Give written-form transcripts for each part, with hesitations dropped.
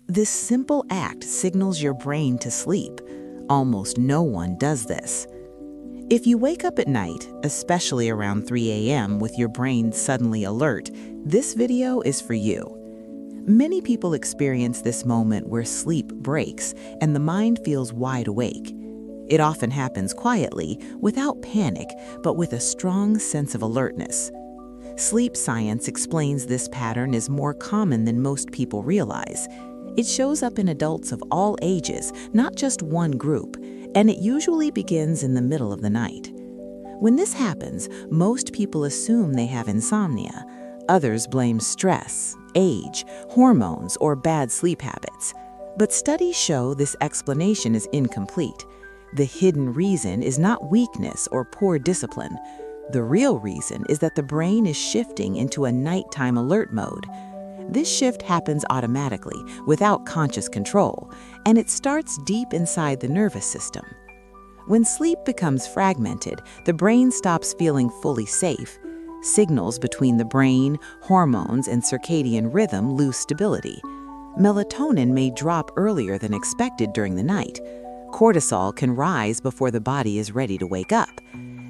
This simple act signals your brain to sleep. Almost no one does this. If you wake up at night, especially around 3 a.m. with your brain suddenly alert, this video is for you. Many people experience this moment where sleep breaks and the mind feels wide awake. It often happens quietly, without panic, but with a strong sense of alertness. Sleep science explains this pattern is more common than most people realize. It shows up in adults of all ages, not just one group, and it usually begins in the middle of the night. When this happens, most people assume they have insomnia. Others blame stress, age, hormones, or bad sleep habits. But studies show this explanation is incomplete. The hidden reason is not weakness or poor discipline. The real reason is that the brain is shifting into a nighttime alert mode. This shift happens automatically, without conscious control, and it starts deep inside the nervous system. When sleep becomes fragmented, the brain stops feeling fully safe. Signals between the brain, hormones, and circadian rhythm lose stability. Melatonin may drop earlier than expected during the night. Cortisol can rise before the body is ready to wake up.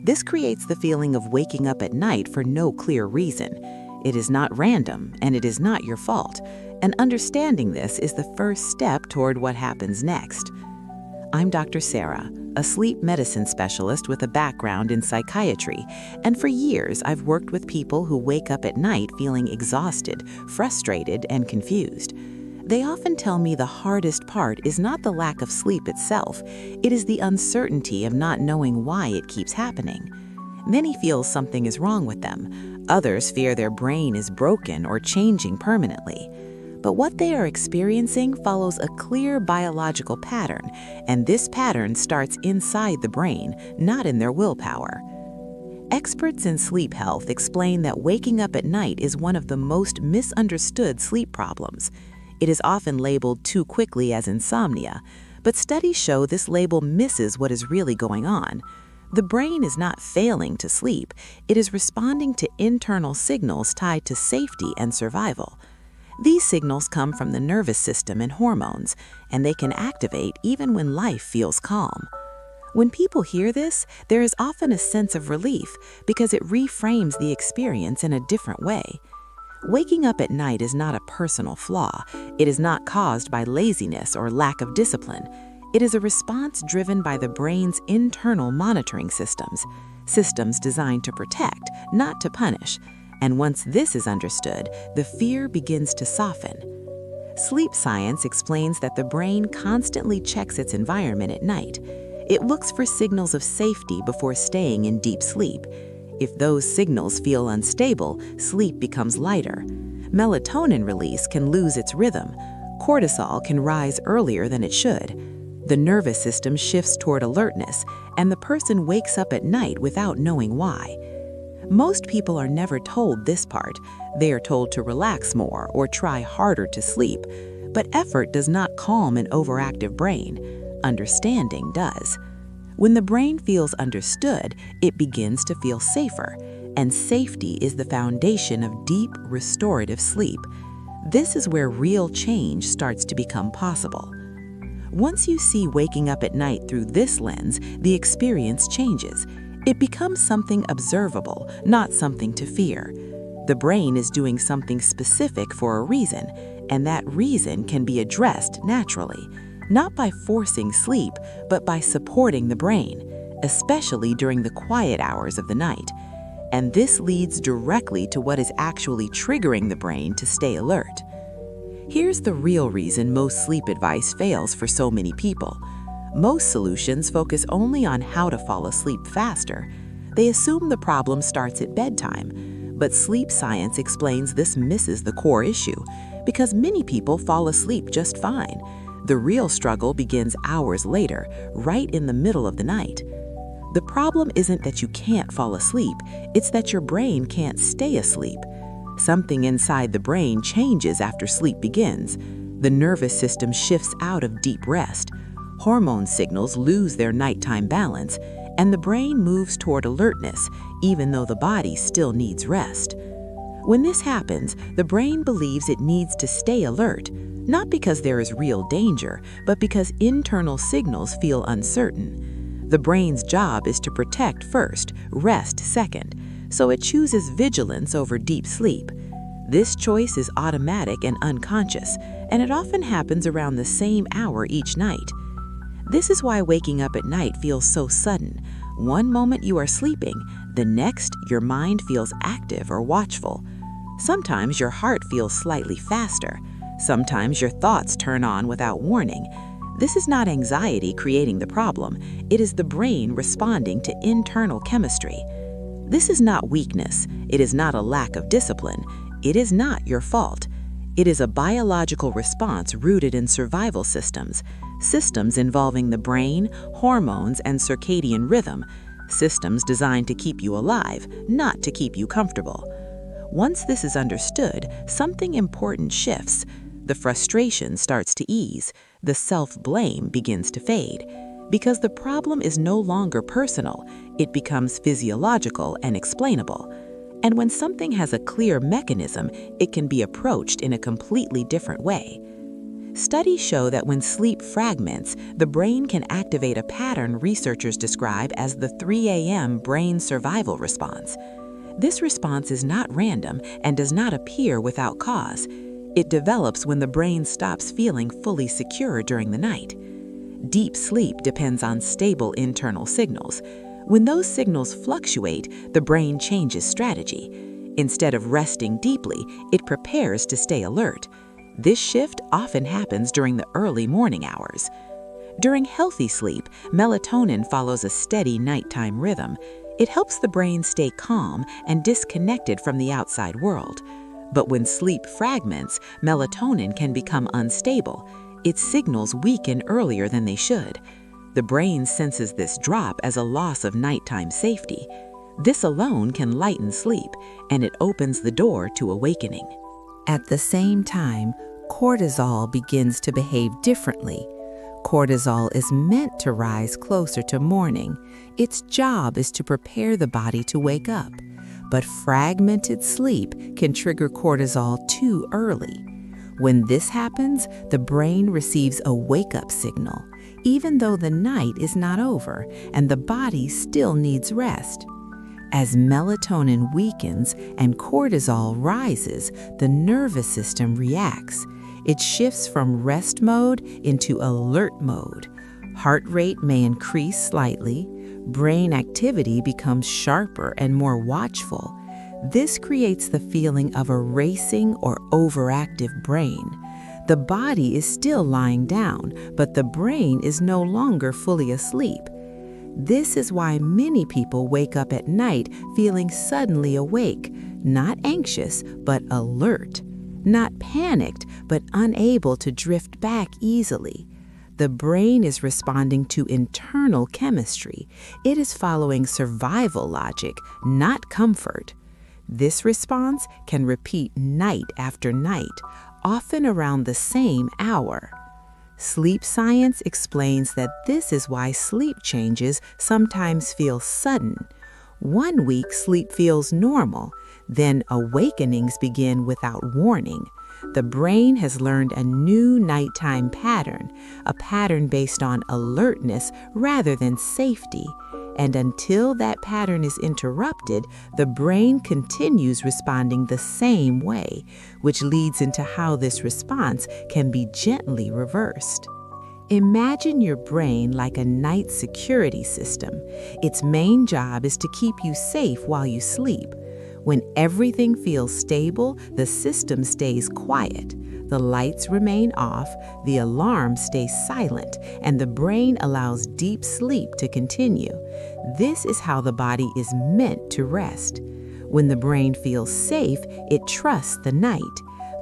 This creates the feeling of waking up at night for no clear reason. It is not random, and it is not your fault. And understanding this is the first step toward what happens next. I'm Dr. Sarah, a sleep medicine specialist with a background in psychiatry, and for years I've worked with people who wake up at night feeling exhausted, frustrated, and confused. They often tell me the hardest part is not the lack of sleep itself, it is the uncertainty of not knowing why it keeps happening. Many feel something is wrong with them. Others fear their brain is broken or changing permanently. But what they are experiencing follows a clear biological pattern, and this pattern starts inside the brain, not in their willpower. Experts in sleep health explain that waking up at night is one of the most misunderstood sleep problems. It is often labeled too quickly as insomnia, but studies show this label misses what is really going on. The brain is not failing to sleep, it is responding to internal signals tied to safety and survival. These signals come from the nervous system and hormones, and they can activate even when life feels calm. When people hear this, there is often a sense of relief because it reframes the experience in a different way. Waking up at night is not a personal flaw. It is not caused by laziness or lack of discipline. It is a response driven by the brain's internal monitoring systems designed to protect, not to punish. And once this is understood, the fear begins to soften. Sleep science explains that the brain constantly checks its environment at night. It looks for signals of safety before staying in deep sleep. If those signals feel unstable, sleep becomes lighter. Melatonin release can lose its rhythm. Cortisol can rise earlier than it should. The nervous system shifts toward alertness, and the person wakes up at night without knowing why. Most people are never told this part. They are told to relax more or try harder to sleep. But effort does not calm an overactive brain. Understanding does. When the brain feels understood, it begins to feel safer, and safety is the foundation of deep, restorative sleep. This is where real change starts to become possible. Once you see waking up at night through this lens, the experience changes. It becomes something observable, not something to fear. The brain is doing something specific for a reason, and that reason can be addressed naturally, not by forcing sleep, but by supporting the brain, especially during the quiet hours of the night. And this leads directly to what is actually triggering the brain to stay alert. Here's the real reason most sleep advice fails for so many people. Most solutions focus only on how to fall asleep faster. They assume the problem starts at bedtime, but sleep science explains this misses the core issue because many people fall asleep just fine. The real struggle begins hours later, right in the middle of the night. The problem isn't that you can't fall asleep, it's that your brain can't stay asleep. Something inside the brain changes after sleep begins. The nervous system shifts out of deep rest. Hormone signals lose their nighttime balance, and the brain moves toward alertness, even though the body still needs rest. When this happens, the brain believes it needs to stay alert, not because there is real danger, but because internal signals feel uncertain. The brain's job is to protect first, rest second, so it chooses vigilance over deep sleep. This choice is automatic and unconscious, and it often happens around the same hour each night. This is why waking up at night feels so sudden. One moment you are sleeping, the next your mind feels active or watchful. Sometimes your heart feels slightly faster. Sometimes your thoughts turn on without warning. This is not anxiety creating the problem. It is the brain responding to internal chemistry. This is not weakness. It is not a lack of discipline. It is not your fault. It is a biological response rooted in survival systems involving the brain, hormones, and circadian rhythm, systems designed to keep you alive, not to keep you comfortable. Once this is understood, something important shifts. The frustration starts to ease. The self-blame begins to fade. Because the problem is no longer personal, it becomes physiological and explainable. And when something has a clear mechanism, it can be approached in a completely different way. Studies show that when sleep fragments, the brain can activate a pattern researchers describe as the 3 a.m. brain survival response. This response is not random and does not appear without cause. It develops when the brain stops feeling fully secure during the night. Deep sleep depends on stable internal signals. When those signals fluctuate, the brain changes strategy. Instead of resting deeply, it prepares to stay alert. This shift often happens during the early morning hours. During healthy sleep, melatonin follows a steady nighttime rhythm. It helps the brain stay calm and disconnected from the outside world. But when sleep fragments, melatonin can become unstable. Its signals weaken earlier than they should. The brain senses this drop as a loss of nighttime safety. This alone can lighten sleep, and it opens the door to awakening. At the same time, cortisol begins to behave differently. Cortisol is meant to rise closer to morning. Its job is to prepare the body to wake up. But fragmented sleep can trigger cortisol too early. When this happens, the brain receives a wake-up signal, even though the night is not over and the body still needs rest. As melatonin weakens and cortisol rises, the nervous system reacts. It shifts from rest mode into alert mode. Heart rate may increase slightly. Brain activity becomes sharper and more watchful. This creates the feeling of a racing or overactive brain. The body is still lying down, but the brain is no longer fully asleep. This is why many people wake up at night feeling suddenly awake, not anxious, but alert, not panicked, but unable to drift back easily. The brain is responding to internal chemistry. It is following survival logic, not comfort. This response can repeat night after night, often around the same hour. Sleep science explains that this is why sleep changes sometimes feel sudden. 1 week sleep feels normal, then awakenings begin without warning. The brain has learned a new nighttime pattern, a pattern based on alertness rather than safety. And until that pattern is interrupted, the brain continues responding the same way, which leads into how this response can be gently reversed. Imagine your brain like a night security system. Its main job is to keep you safe while you sleep. When everything feels stable, the system stays quiet. The lights remain off, the alarm stays silent, and the brain allows deep sleep to continue. This is how the body is meant to rest. When the brain feels safe, it trusts the night.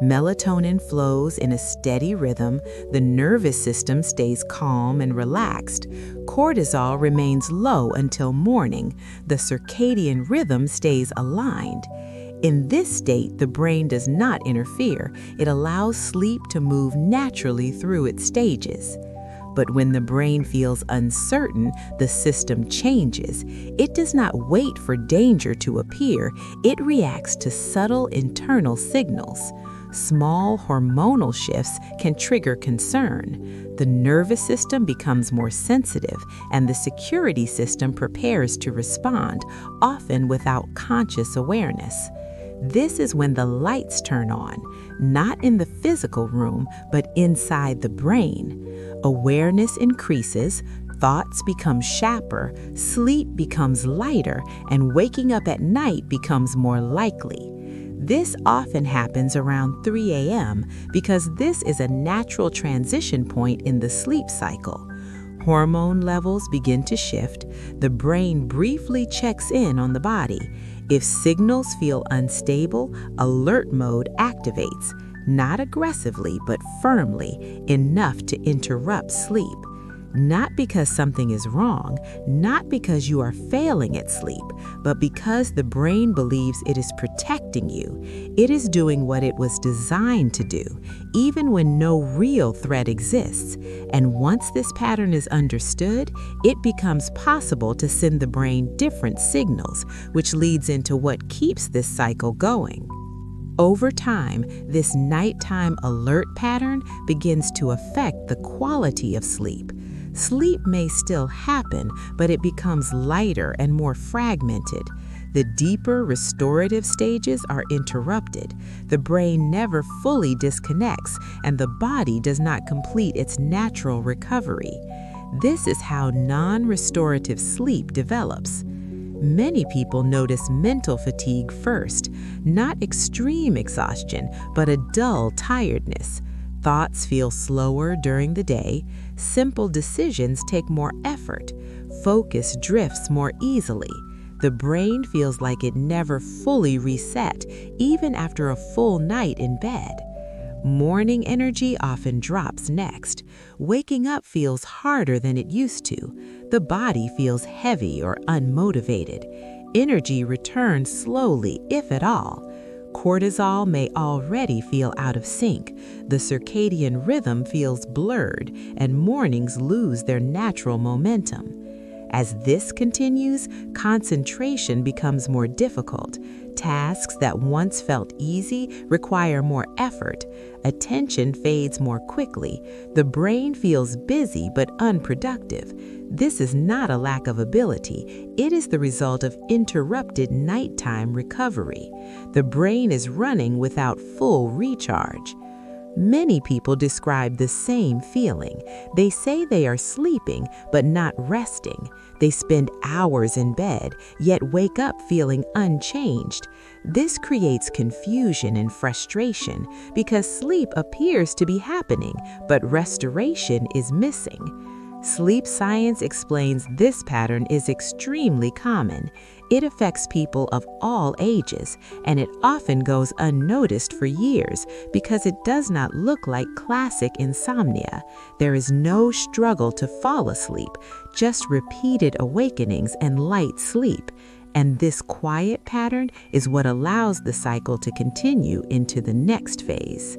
Melatonin flows in a steady rhythm, the nervous system stays calm and relaxed, cortisol remains low until morning, the circadian rhythm stays aligned. In this state, the brain does not interfere. It allows sleep to move naturally through its stages. But when the brain feels uncertain, the system changes. It does not wait for danger to appear. It reacts to subtle internal signals. Small hormonal shifts can trigger concern. The nervous system becomes more sensitive, and the security system prepares to respond, often without conscious awareness. This is when the lights turn on, not in the physical room, but inside the brain. Awareness increases, thoughts become sharper, sleep becomes lighter, and waking up at night becomes more likely. This often happens around 3 a.m. because this is a natural transition point in the sleep cycle. Hormone levels begin to shift. The brain briefly checks in on the body. If signals feel unstable, alert mode activates, not aggressively but firmly, enough to interrupt sleep. Not because something is wrong, not because you are failing at sleep, but because the brain believes it is protecting you. It is doing what it was designed to do, even when no real threat exists. And once this pattern is understood, it becomes possible to send the brain different signals, which leads into what keeps this cycle going. Over time, this nighttime alert pattern begins to affect the quality of sleep. Sleep may still happen, but it becomes lighter and more fragmented. The deeper restorative stages are interrupted. The brain never fully disconnects, and the body does not complete its natural recovery. This is how non-restorative sleep develops. Many people notice mental fatigue first, not extreme exhaustion, but a dull tiredness. Thoughts feel slower during the day. Simple decisions take more effort. Focus drifts more easily. The brain feels like it never fully reset, even after a full night in bed. Morning energy often drops next. Waking up feels harder than it used to. The body feels heavy or unmotivated. Energy returns slowly, if at all. Cortisol may already feel out of sync. The circadian rhythm feels blurred, and mornings lose their natural momentum. As this continues, concentration becomes more difficult. Tasks that once felt easy require more effort. Attention fades more quickly. The brain feels busy but unproductive. This is not a lack of ability. It is the result of interrupted nighttime recovery. The brain is running without full recharge. Many people describe the same feeling. They say they are sleeping but not resting. They spend hours in bed, yet wake up feeling unchanged. This creates confusion and frustration because sleep appears to be happening, but restoration is missing. Sleep science explains this pattern is extremely common. It affects people of all ages, and it often goes unnoticed for years because it does not look like classic insomnia. There is no struggle to fall asleep, just repeated awakenings and light sleep. And this quiet pattern is what allows the cycle to continue into the next phase.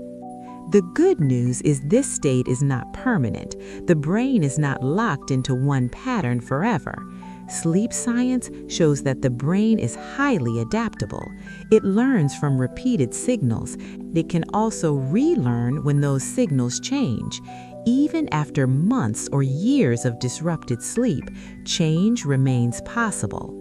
The good news is this state is not permanent. The brain is not locked into one pattern forever. Sleep science shows that the brain is highly adaptable. It learns from repeated signals. It can also relearn when those signals change. Even after months or years of disrupted sleep, change remains possible.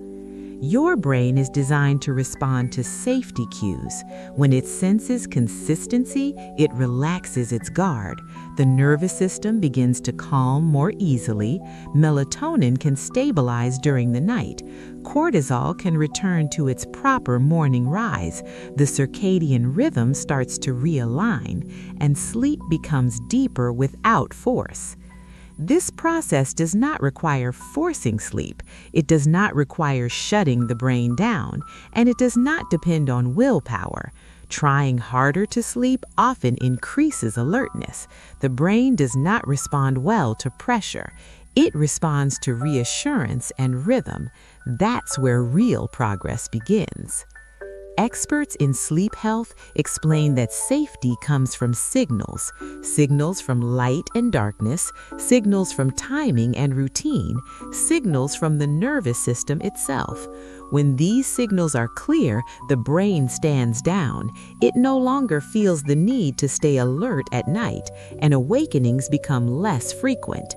Your brain is designed to respond to safety cues. When it senses consistency, it relaxes its guard. The nervous system begins to calm more easily. Melatonin can stabilize during the night. Cortisol can return to its proper morning rise. The circadian rhythm starts to realign, and sleep becomes deeper without force. This process does not require forcing sleep, it does not require shutting the brain down, and it does not depend on willpower. Trying harder to sleep often increases alertness. The brain does not respond well to pressure. It responds to reassurance and rhythm. That's where real progress begins. Experts in sleep health explain that safety comes from signals from light and darkness, signals from timing and routine, signals from the nervous system itself. When these signals are clear, the brain stands down. It no longer feels the need to stay alert at night, and awakenings become less frequent.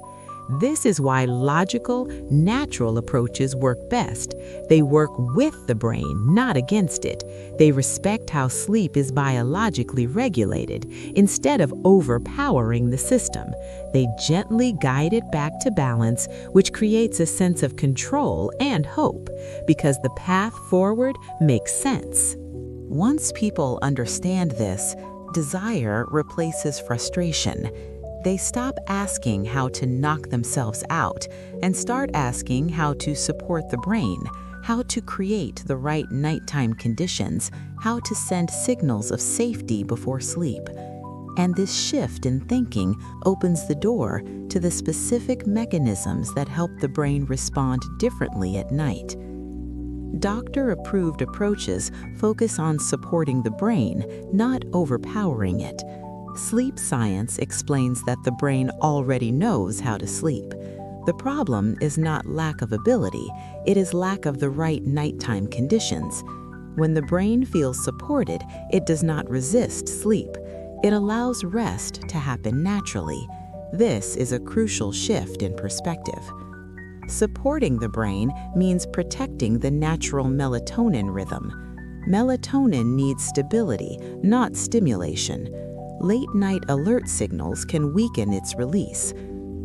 This is why logical, natural approaches work best. They work with the brain, not against it. They respect how sleep is biologically regulated instead of overpowering the system. They gently guide it back to balance, which creates a sense of control and hope, because the path forward makes sense. Once people understand this, desire replaces frustration. They stop asking how to knock themselves out and start asking how to support the brain, how to create the right nighttime conditions, how to send signals of safety before sleep. And this shift in thinking opens the door to the specific mechanisms that help the brain respond differently at night. Doctor-approved approaches focus on supporting the brain, not overpowering it. Sleep science explains that the brain already knows how to sleep. The problem is not lack of ability, it is lack of the right nighttime conditions. When the brain feels supported, it does not resist sleep. It allows rest to happen naturally. This is a crucial shift in perspective. Supporting the brain means protecting the natural melatonin rhythm. Melatonin needs stability, not stimulation. Late-night alert signals can weaken its release.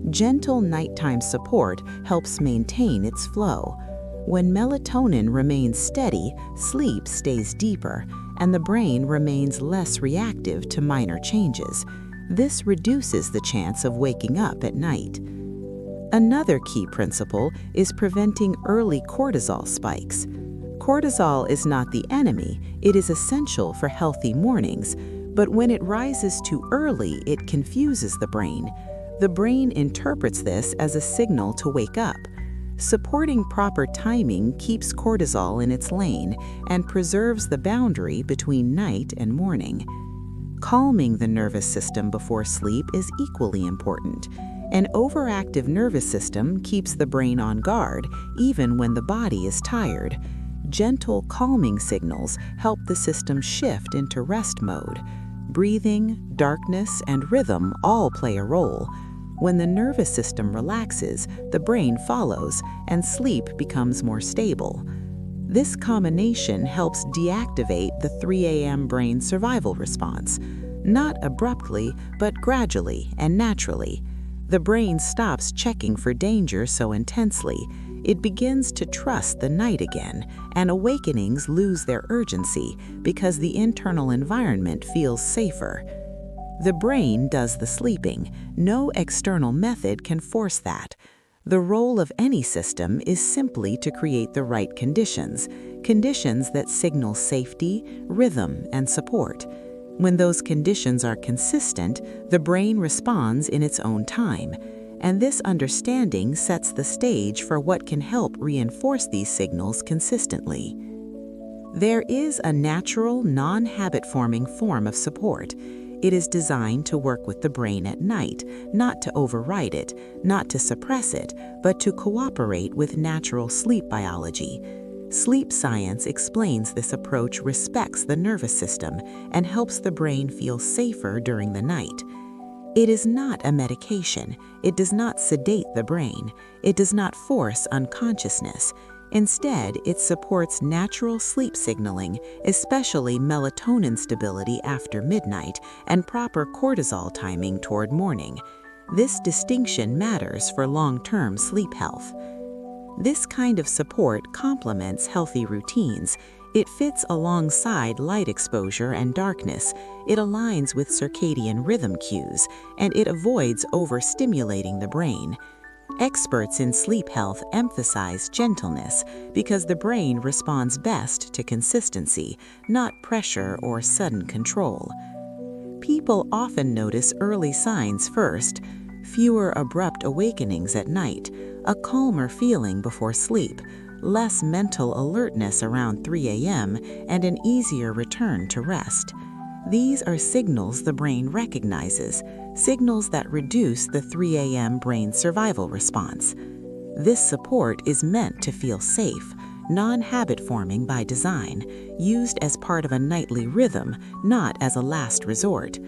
Gentle nighttime support helps maintain its flow. When melatonin remains steady, sleep stays deeper, and the brain remains less reactive to minor changes. This reduces the chance of waking up at night. Another key principle is preventing early cortisol spikes. Cortisol is not the enemy, it is essential for healthy mornings. But when it rises too early, it confuses the brain. The brain interprets this as a signal to wake up. Supporting proper timing keeps cortisol in its lane and preserves the boundary between night and morning. Calming the nervous system before sleep is equally important. An overactive nervous system keeps the brain on guard, even when the body is tired. Gentle calming signals help the system shift into rest mode. Breathing, darkness, and rhythm all play a role. When the nervous system relaxes, the brain follows, and sleep becomes more stable. This combination helps deactivate the 3 a.m. brain survival response, not abruptly, but gradually and naturally. The brain stops checking for danger so intensely. It begins to trust the night again, and awakenings lose their urgency because the internal environment feels safer. The brain does the sleeping. No external method can force that. The role of any system is simply to create the right conditions that signal safety, rhythm, and support. When those conditions are consistent, the brain responds in its own time. And this understanding sets the stage for what can help reinforce these signals consistently. There is a natural, non-habit-forming form of support. It is designed to work with the brain at night, not to override it, not to suppress it, but to cooperate with natural sleep biology. Sleep science explains this approach respects the nervous system and helps the brain feel safer during the night. It is not a medication. It does not sedate the brain. It does not force unconsciousness. Instead, it supports natural sleep signaling, especially melatonin stability after midnight and proper cortisol timing toward morning. This distinction matters for long-term sleep health. This kind of support complements healthy routines. It fits alongside light exposure and darkness. It aligns with circadian rhythm cues, and it avoids overstimulating the brain. Experts in sleep health emphasize gentleness because the brain responds best to consistency, not pressure or sudden control. People often notice early signs first: fewer abrupt awakenings at night, a calmer feeling before sleep, less mental alertness around 3 a.m., and an easier return to rest. These are signals the brain recognizes, signals that reduce the 3 a.m. brain survival response. This support is meant to feel safe, non-habit forming by design, used as part of a nightly rhythm, not as a last resort.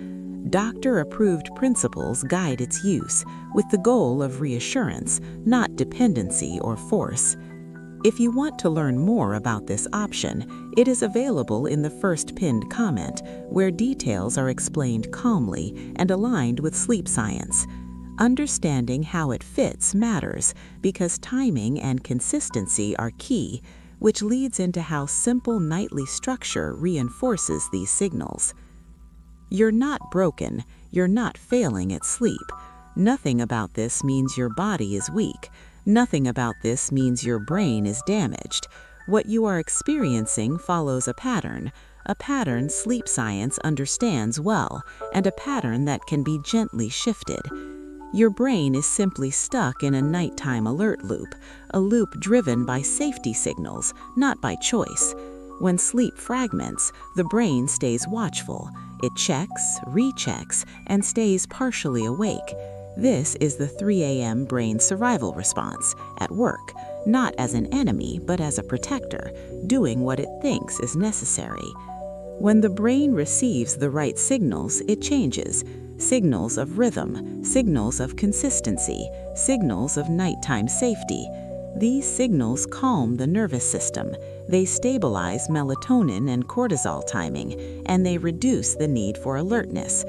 Doctor-approved principles guide its use, with the goal of reassurance, not dependency or force. If you want to learn more about this option, it is available in the first pinned comment, where details are explained calmly and aligned with sleep science. Understanding how it fits matters because timing and consistency are key, which leads into how simple nightly structure reinforces these signals. You're not broken, you're not failing at sleep. Nothing about this means your body is weak. Nothing about this means your brain is damaged. What you are experiencing follows a pattern sleep science understands well, and a pattern that can be gently shifted. Your brain is simply stuck in a nighttime alert loop, a loop driven by safety signals, not by choice. When sleep fragments, the brain stays watchful. It checks, rechecks, and stays partially awake. This is the 3 a.m. brain survival response, at work, not as an enemy but as a protector, doing what it thinks is necessary. When the brain receives the right signals, it changes. Signals of rhythm, signals of consistency, signals of nighttime safety. These signals calm the nervous system. They stabilize melatonin and cortisol timing, and they reduce the need for alertness.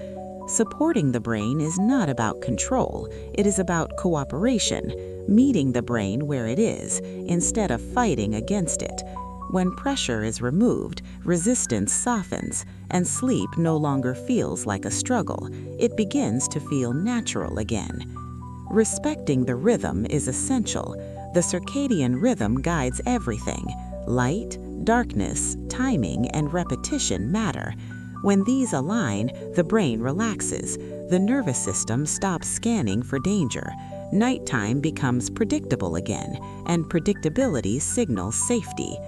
Supporting the brain is not about control, it is about cooperation, meeting the brain where it is, instead of fighting against it. When pressure is removed, resistance softens, and sleep no longer feels like a struggle. It begins to feel natural again. Respecting the rhythm is essential. The circadian rhythm guides everything. Light, darkness, timing, and repetition matter. When these align, the brain relaxes. The nervous system stops scanning for danger. Nighttime becomes predictable again, and predictability signals safety.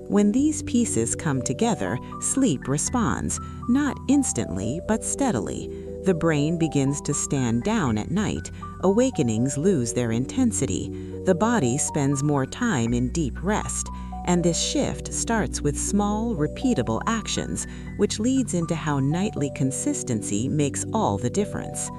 When these pieces come together, sleep responds, not instantly but steadily. The brain begins to stand down at night. Awakenings lose their intensity. The body spends more time in deep rest. And this shift starts with small, repeatable actions, which leads into how nightly consistency makes all the difference.